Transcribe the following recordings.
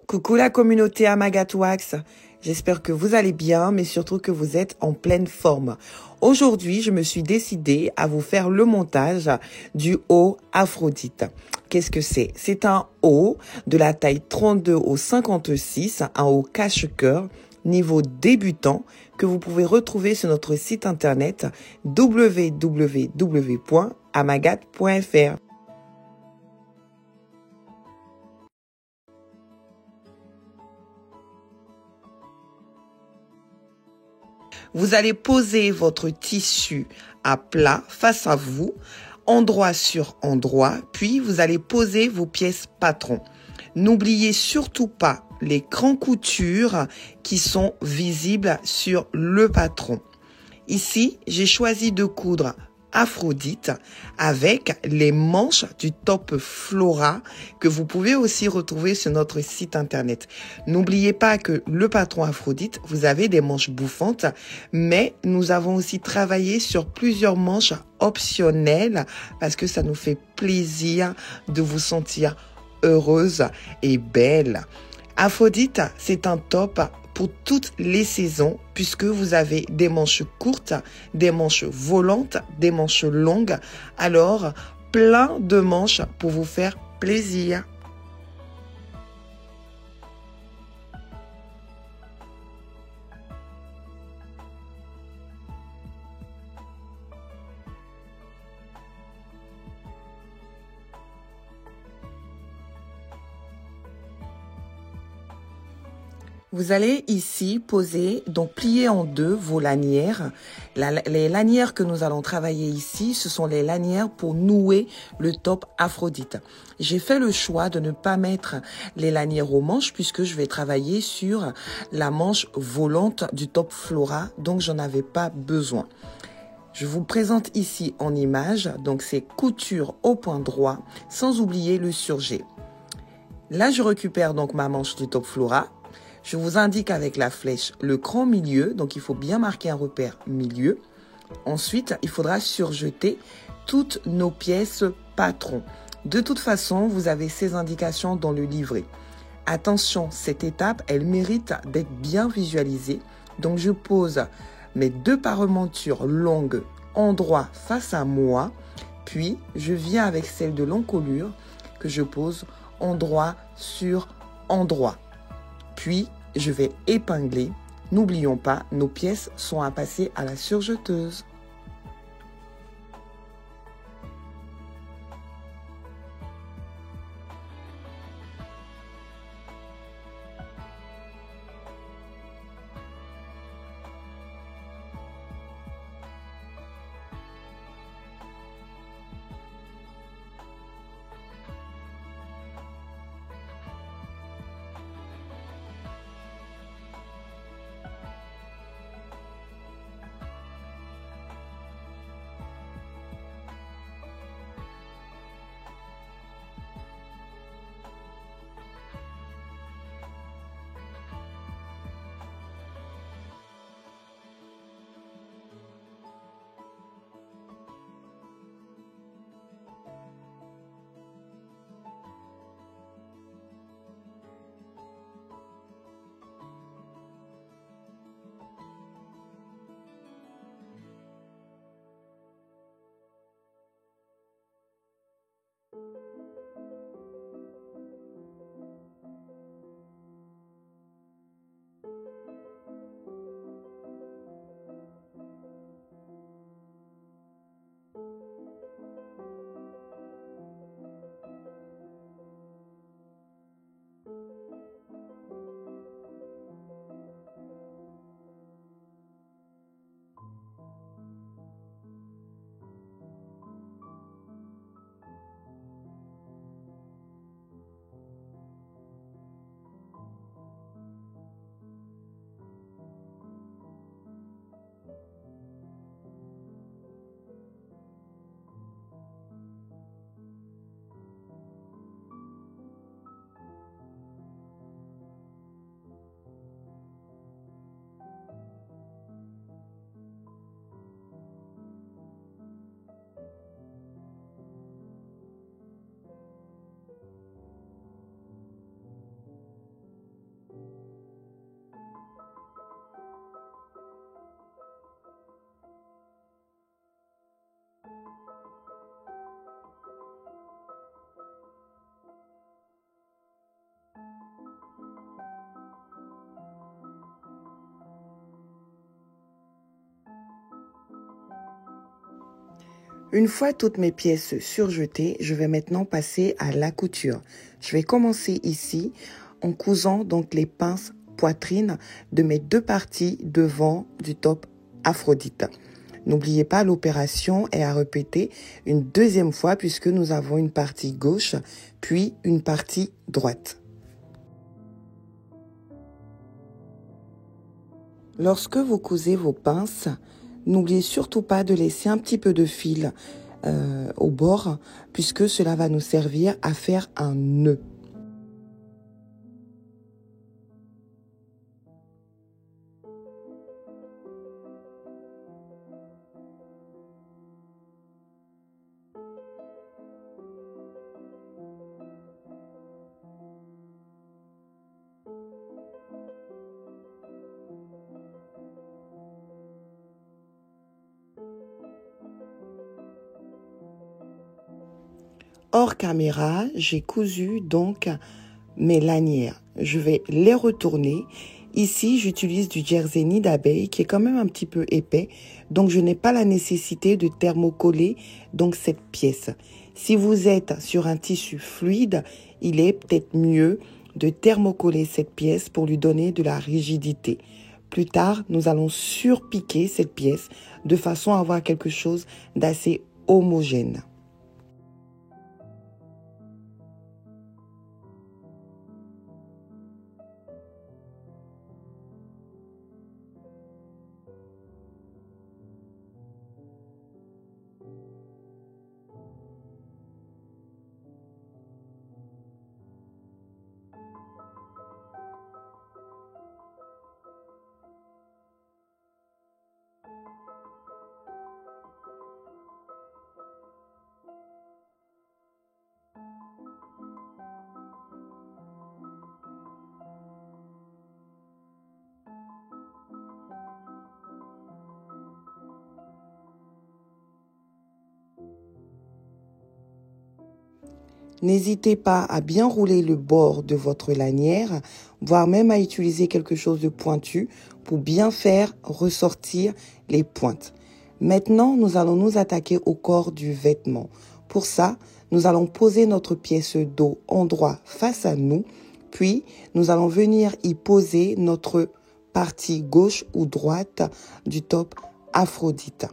Coucou la communauté Amagat Wax, j'espère que vous allez bien, mais surtout que vous êtes en pleine forme. Aujourd'hui, je me suis décidée à vous faire le montage du haut Aphrodite. Qu'est-ce que c'est? C'est un haut de la taille 32 au 56, un haut cache-cœur, niveau débutant, que vous pouvez retrouver sur notre site internet www.amagat.fr. Vous allez poser votre tissu à plat face à vous, endroit sur endroit, puis vous allez poser vos pièces patrons. N'oubliez surtout pas les grandes coutures qui sont visibles sur le patron. Ici, j'ai choisi de coudre Aphrodite avec les manches du top Flora que vous pouvez aussi retrouver sur notre site internet. N'oubliez pas que le patron Aphrodite, vous avez des manches bouffantes, mais nous avons aussi travaillé sur plusieurs manches optionnelles parce que ça nous fait plaisir de vous sentir heureuse et belle. Aphrodite, c'est un top pour toutes les saisons puisque vous avez des manches courtes, des manches volantes, des manches longues. Alors, plein de manches pour vous faire plaisir. Vous allez ici poser, donc plier en deux vos lanières. Les lanières que nous allons travailler ici, ce sont les lanières pour nouer le top Aphrodite. J'ai fait le choix de ne pas mettre les lanières aux manches puisque je vais travailler sur la manche volante du top Flora, donc j'en avais pas besoin. Je vous présente ici en image, donc c'est couture au point droit, sans oublier le surjet. Là, je récupère donc ma manche du top Flora. Je vous indique avec la flèche le cran milieu, donc il faut bien marquer un repère milieu. Ensuite, il faudra surjeter toutes nos pièces patrons. De toute façon, vous avez ces indications dans le livret. Attention, cette étape, elle mérite d'être bien visualisée. Donc, je pose mes deux parementures longues endroit face à moi, puis je viens avec celle de l'encolure que je pose endroit sur endroit. Puis, je vais épingler. N'oublions pas, nos pièces sont à passer à la surjeteuse. Une fois toutes mes pièces surjetées, je vais maintenant passer à la couture. Je vais commencer ici en cousant donc les pinces poitrine de mes deux parties devant du top Aphrodite. N'oubliez pas, l'opération est à répéter une deuxième fois puisque nous avons une partie gauche puis une partie droite. Lorsque vous cousez vos pinces, n'oubliez surtout pas de laisser un petit peu de fil au bord puisque cela va nous servir à faire un nœud. Hors caméra, j'ai cousu donc mes lanières. Je vais les retourner. Ici, j'utilise du jersey nid d'abeille qui est quand même un petit peu épais. Donc, je n'ai pas la nécessité de thermocoller donc cette pièce. Si vous êtes sur un tissu fluide, il est peut-être mieux de thermocoller cette pièce pour lui donner de la rigidité. Plus tard, nous allons surpiquer cette pièce de façon à avoir quelque chose d'assez homogène. N'hésitez pas à bien rouler le bord de votre lanière, voire même à utiliser quelque chose de pointu pour bien faire ressortir les pointes. Maintenant, nous allons nous attaquer au corps du vêtement. Pour ça, nous allons poser notre pièce dos en droit face à nous, puis nous allons venir y poser notre partie gauche ou droite du top Aphrodite.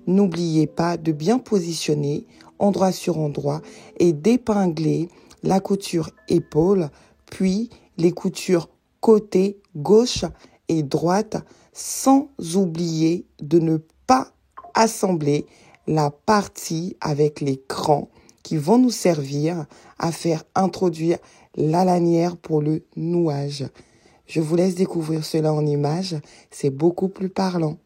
N'oubliez pas de bien positionner endroit sur endroit et d'épingler la couture épaule, puis les coutures côté gauche et droite, sans oublier de ne pas assembler la partie avec les crans qui vont nous servir à faire introduire la lanière pour le nouage. Je vous laisse découvrir cela en images, c'est beaucoup plus parlant.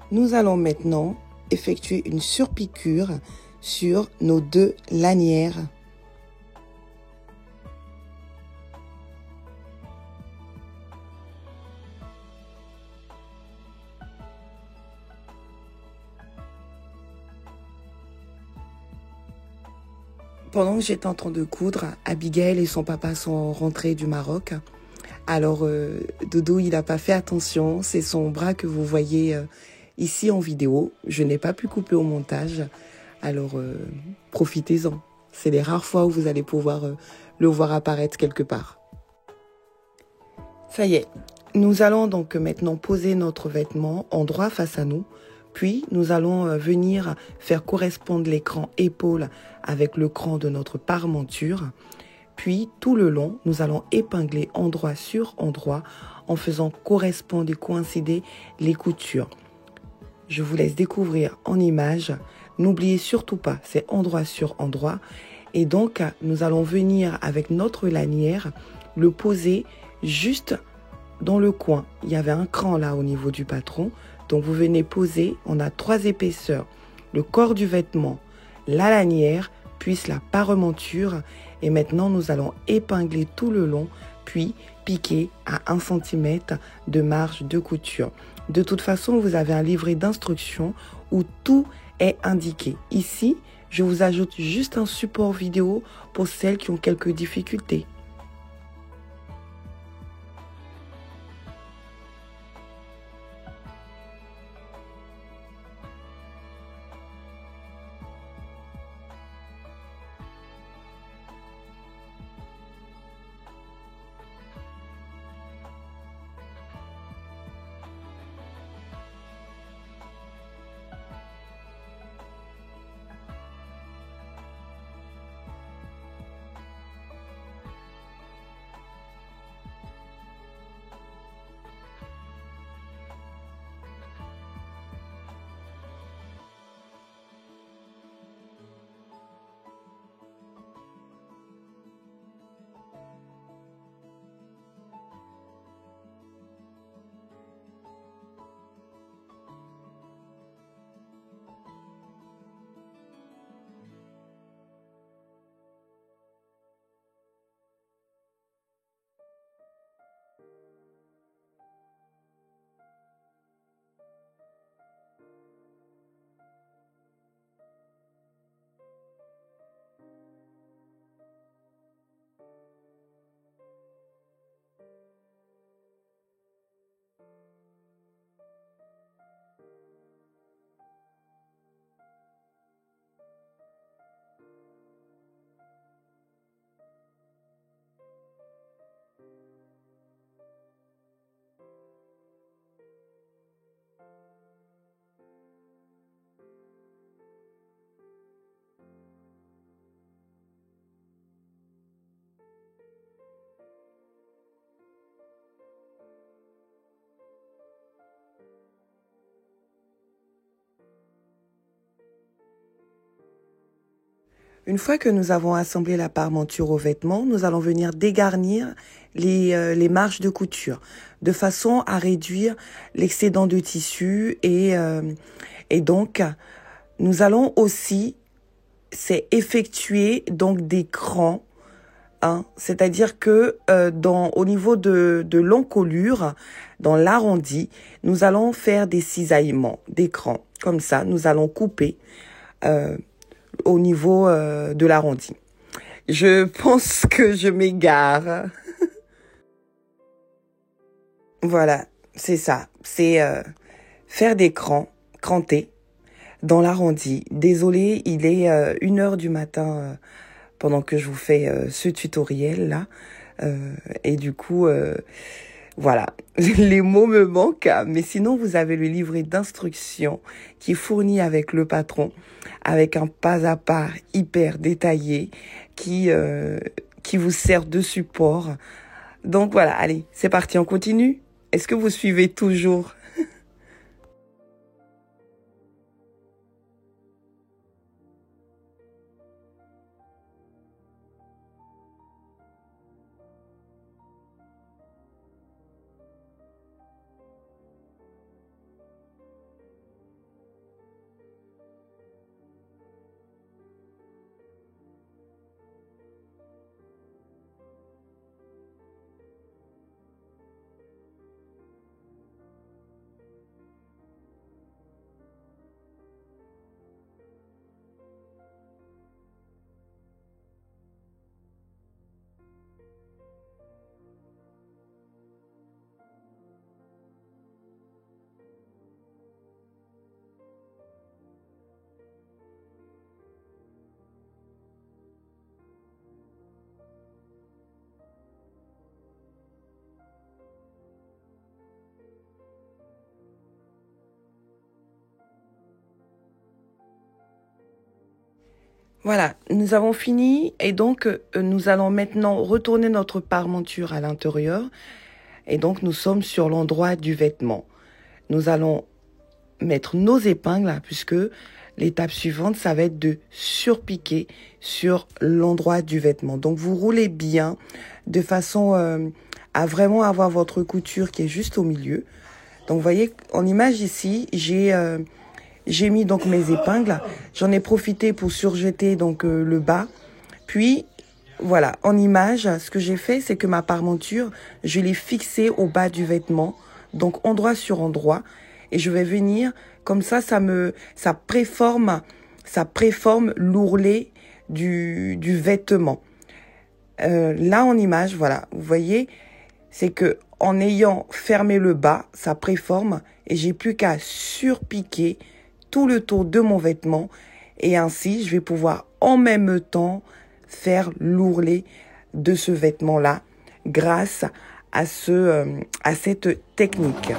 Nous allons maintenant effectuer une surpiqûre sur nos 2 lanières. Pendant que j'étais en train de coudre, Abigail et son papa sont rentrés du Maroc. Alors, Doudou, il n'a pas fait attention. C'est son bras que vous voyez ici en vidéo. Je n'ai pas pu couper au montage. Alors, profitez-en. C'est les rares fois où vous allez pouvoir le voir apparaître quelque part. Ça y est. Nous allons donc maintenant poser notre vêtement en droit face à nous. Puis, nous allons venir faire correspondre l'écran épaule avec le cran de notre parmenture. Puis, tout le long, nous allons épingler endroit sur endroit en faisant correspondre et coïncider les coutures. Je vous laisse découvrir en images. N'oubliez surtout pas, c'est endroit sur endroit. Et donc, nous allons venir avec notre lanière, le poser juste dans le coin. Il y avait un cran là au niveau du patron. Donc, vous venez poser, on a 3 épaisseurs. Le corps du vêtement, la lanière, puis la parmenture. Et maintenant, nous allons épingler tout le long, puis piquer à 1 cm de marge de couture. De toute façon, vous avez un livret d'instructions où tout est indiqué. Ici, je vous ajoute juste un support vidéo pour celles qui ont quelques difficultés. Une fois que nous avons assemblé la parmenture au vêtement, nous allons venir dégarnir les marges de couture de façon à réduire l'excédent de tissu et donc nous allons aussi effectuer donc des crans, hein, c'est-à-dire que au niveau de l'encolure, dans l'arrondi, nous allons faire des cisaillements, des crans. Comme ça, nous allons couper au niveau de l'arrondi. Je pense que je m'égare. Voilà, c'est ça. C'est faire des crans, cranter dans l'arrondi. Désolée, il est 1h du matin pendant que je vous fais ce tutoriel là. Et du coup, voilà, les mots me manquent, mais sinon vous avez le livret d'instructions qui est fourni avec le patron, avec un pas à pas hyper détaillé qui vous sert de support. Donc voilà, allez, c'est parti, on continue. Est-ce que vous suivez toujours? Voilà, nous avons fini et donc nous allons maintenant retourner notre parmenture à l'intérieur et donc nous sommes sur l'endroit du vêtement. Nous allons mettre nos épingles hein, puisque l'étape suivante, ça va être de surpiquer sur l'endroit du vêtement. Donc vous roulez bien de façon à vraiment avoir votre couture qui est juste au milieu. Donc vous voyez, en image ici, j'ai mis donc mes épingles. J'en ai profité pour surjeter donc le bas. Puis voilà, en image, ce que j'ai fait, c'est que ma parmenture, je l'ai fixée au bas du vêtement, donc endroit sur endroit, et je vais venir comme ça ça préforme l'ourlet du vêtement. Là en image, voilà, vous voyez, c'est que en ayant fermé le bas, ça préforme et j'ai plus qu'à surpiquer tout le tour de mon vêtement et ainsi je vais pouvoir en même temps faire l'ourlet de ce vêtement-là grâce à cette technique.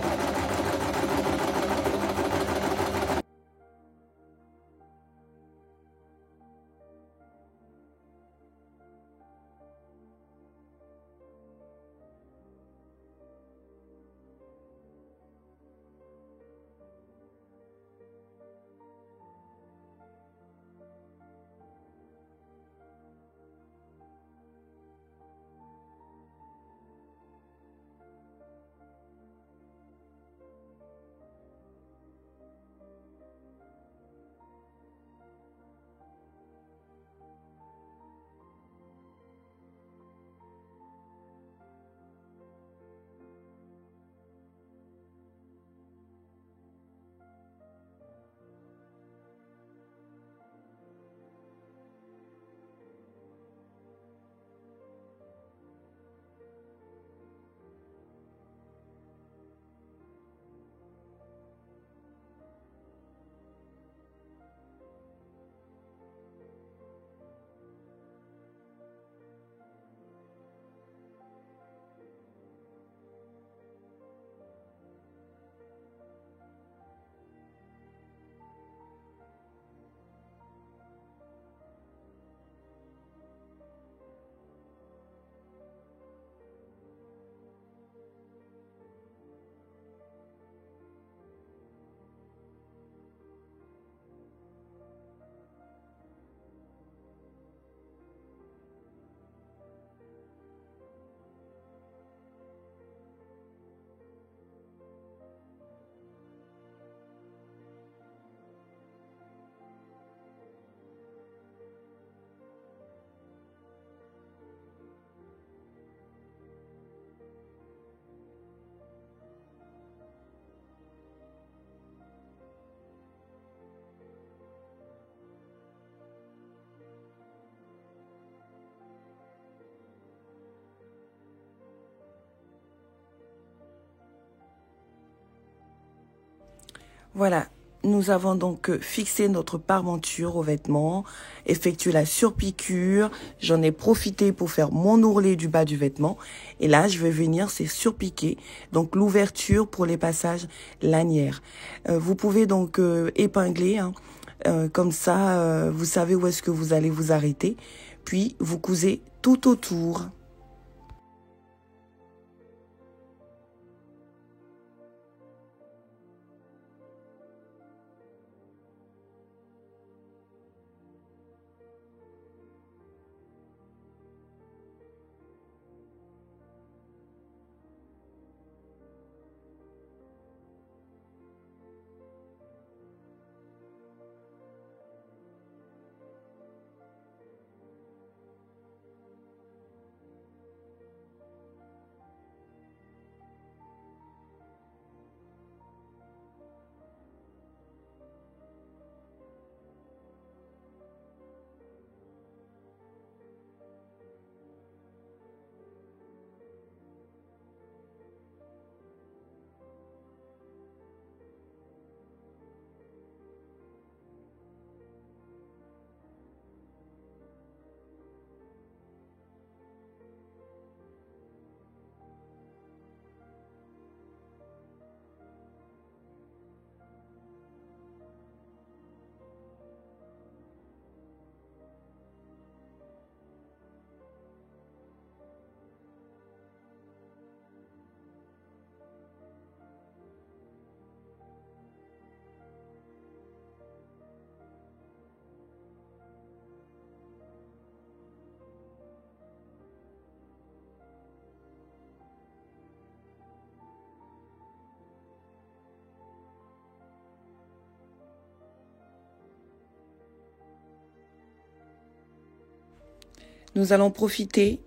Voilà, nous avons donc fixé notre parmenture au vêtement, effectué la surpiqûre. J'en ai profité pour faire mon ourlet du bas du vêtement. Et là, je vais venir, c'est surpiquer. Donc, l'ouverture pour les passages lanières. Vous pouvez donc épingler, hein, comme ça, vous savez où est-ce que vous allez vous arrêter. Puis, vous cousez tout autour. Nous allons profiter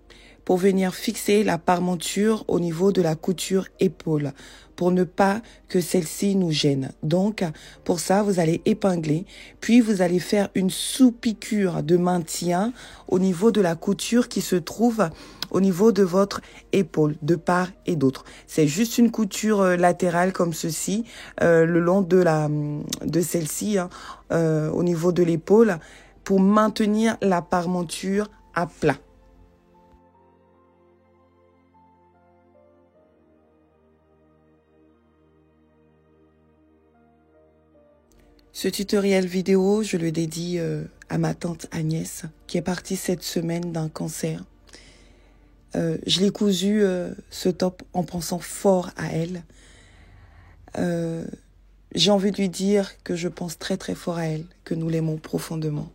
pour venir fixer la parmenture au niveau de la couture épaule pour ne pas que celle-ci nous gêne. Donc, pour ça, vous allez épingler, puis vous allez faire une sous-piqûre de maintien au niveau de la couture qui se trouve au niveau de votre épaule, de part et d'autre. C'est juste une couture latérale comme ceci, le long de celle-ci, hein, au niveau de l'épaule, pour maintenir la parmenture à plat. Ce tutoriel vidéo, je le dédie à ma tante Agnès, qui est partie cette semaine d'un cancer. Je l'ai cousu ce top en pensant fort à elle. J'ai envie de lui dire que je pense très très fort à elle, que nous l'aimons profondément.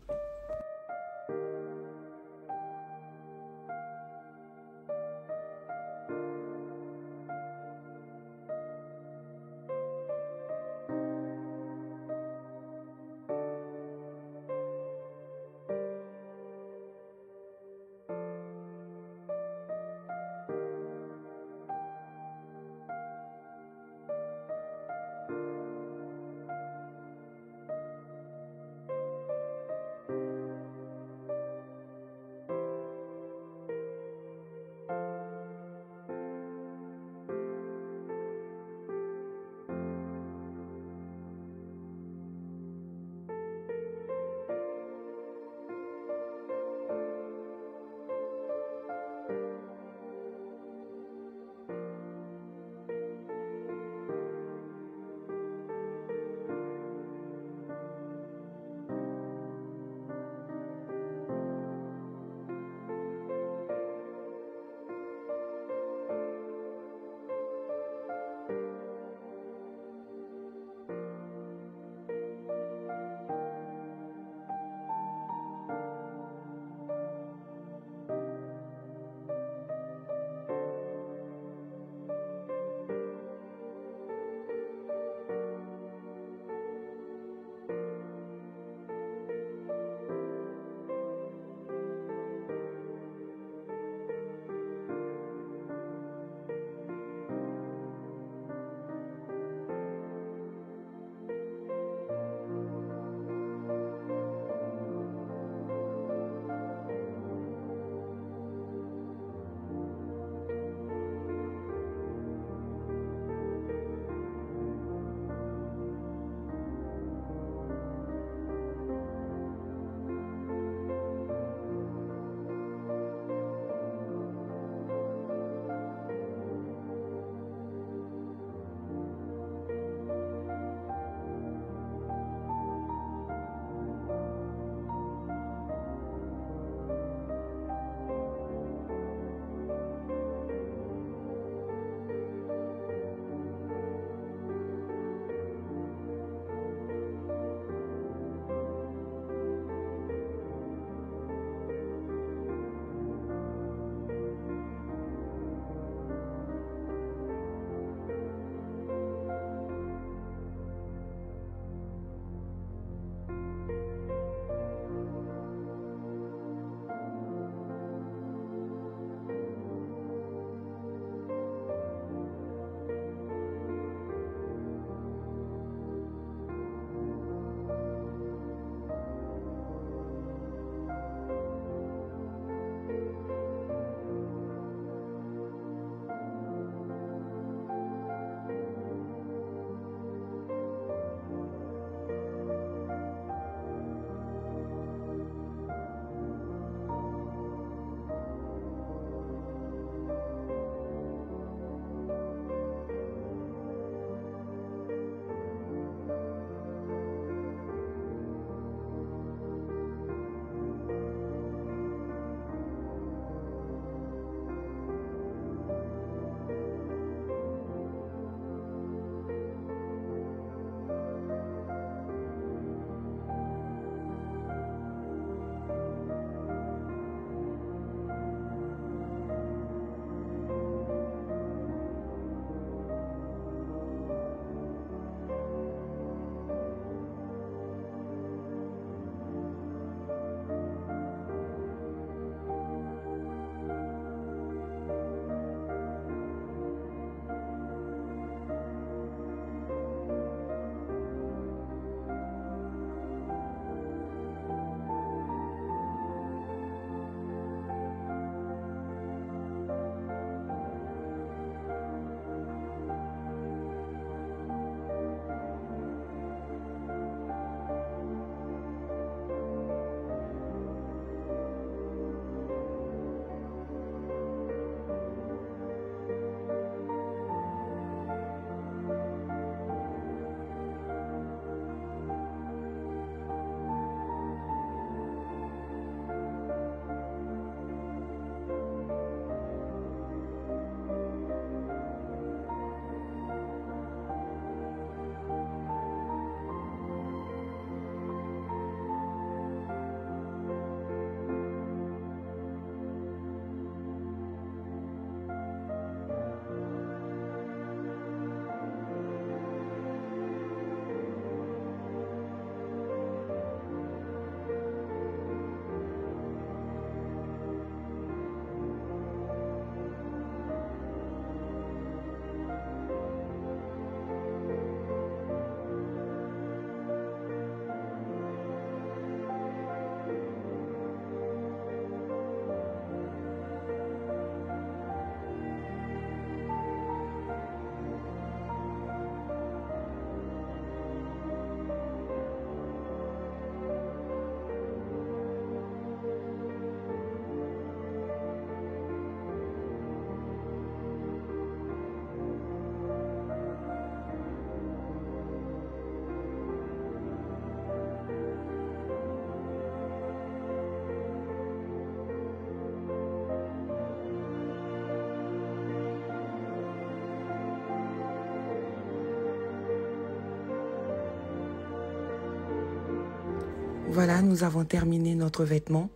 Voilà, nous avons terminé notre vêtement.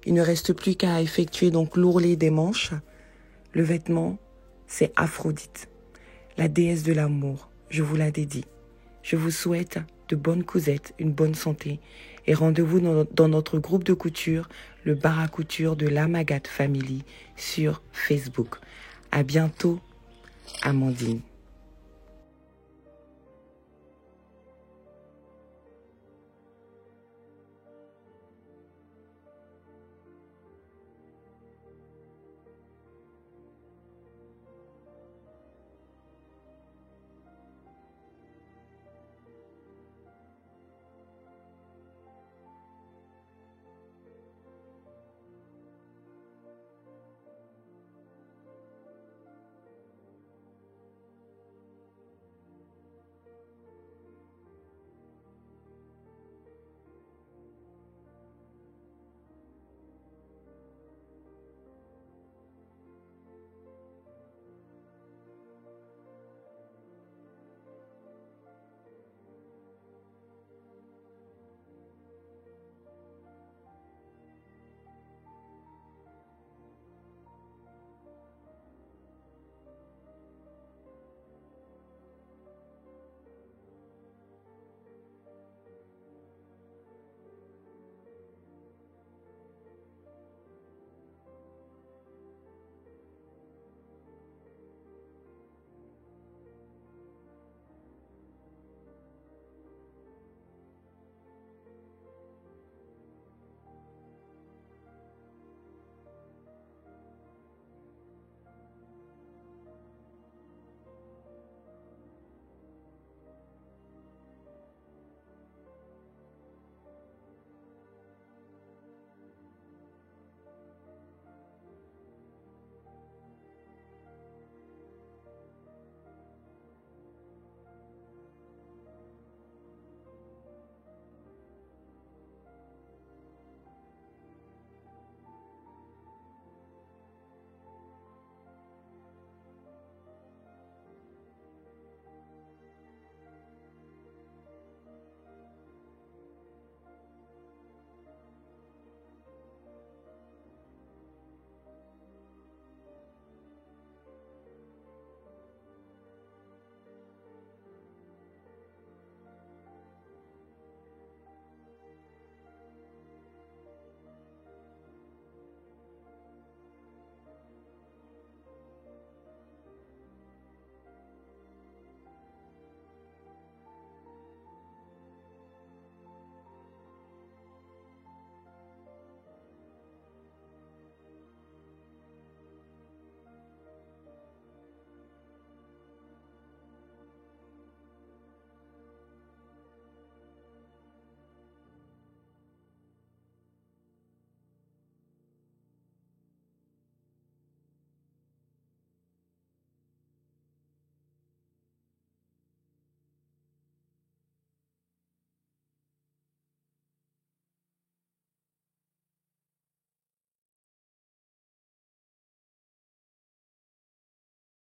Il ne reste plus qu'à effectuer donc l'ourlet des manches. Le vêtement, c'est Aphrodite, la déesse de l'amour. Je vous la dédie. Je vous souhaite de bonnes cousettes, une bonne santé et rendez-vous dans notre groupe de couture, le bar à couture de l'Amagat Family sur Facebook. À bientôt, Amandine.